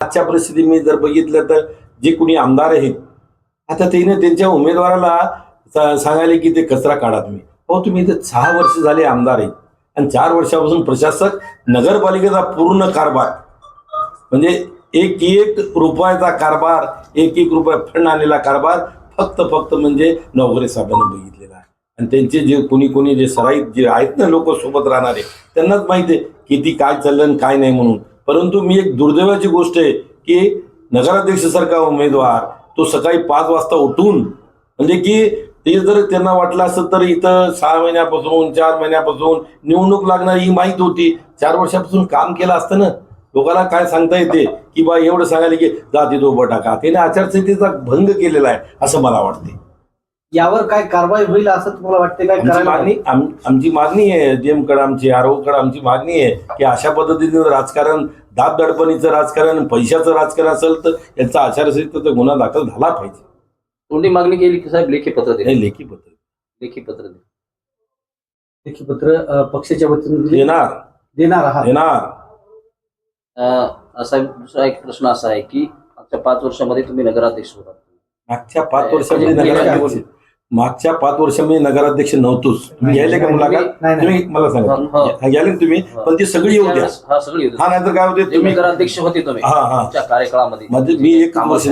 आजच्या परिस्थिती मी जर बघितलं तर जे कोणी आमदार आहेत आता त्याने त्यांच्या उमेदवाराला सांगायला की ते कचरा काढा तुम्ही. हो, तुम्ही इथे 6 वर्ष झाले आमदार आहेत आणि 4 वर्षापासून प्रशासक नगरपालिकेचा पूर्ण कारभार म्हणजे एक रुपयाचा कारभार, एक रुपया फंड आलेला कारभार फक्त म्हणजे नवघरे साहेबांनी बघितलेला आहे. आणि त्यांचे जे कोणी जे सराईत जे आहेत ना लोक सोबत राहणारे त्यांनाच माहिती आहे किती काय चाललं आणि काय नाही म्हणून. परंतु मी एक दुर्दैवाची गोष्ट आहे की नगराध्यक्ष सारखा उमेदवार तो सकाळी 5 वाजता उठून म्हणजे की ते जर त्यांना वाटलं असतं तर इथं 6 महिन्यापासून 4 महिन्यापासून निवडणूक लागणार ही माहिती होती. 4 वर्षापासून काम केलं असतं ना. लोकांना काय सांगता येते की बा एवढं सांगायला की जाती तो टाका. त्याने आचारसंहितेचा भंग केलेला आहे असं मला वाटते. यावर काय कारवाई होईल असं तुम्हाला वाटते? काय आमची मागणी आहे डीएम कडे, आमची आरओ कडे आमची मागणी आहे की अशा पद्धतीने राजकारण, दाबदडपणीचं राजकारण, पैशाचं राजकारण असेल तर यांचा आचारसंहितेचा गुन्हा दाखल झाला पाहिजे. कोणती मागणी केली की साहेब? लेखी पत्र दिले. लेखी पत्र पक्षाच्या वतीने देणार असा दुसरा एक प्रश्न असा आहे की मागच्या 5 वर्षामध्ये तुम्ही नगराध्यक्ष होता. मागच्या 5 वर्षामध्ये नगराध्यक्ष नव्हतोच. तुम्ही घ्यायले का मुलाखत? तुम्ही मला सांगा घ्याले तुम्ही, पण ती सगळी येऊ द्या. सगळी हा नाहीतर काय होते तुम्ही नगराध्यक्ष होते तुम्ही हा कार्यकाळामध्ये. म्हणजे मी 1 वर्ष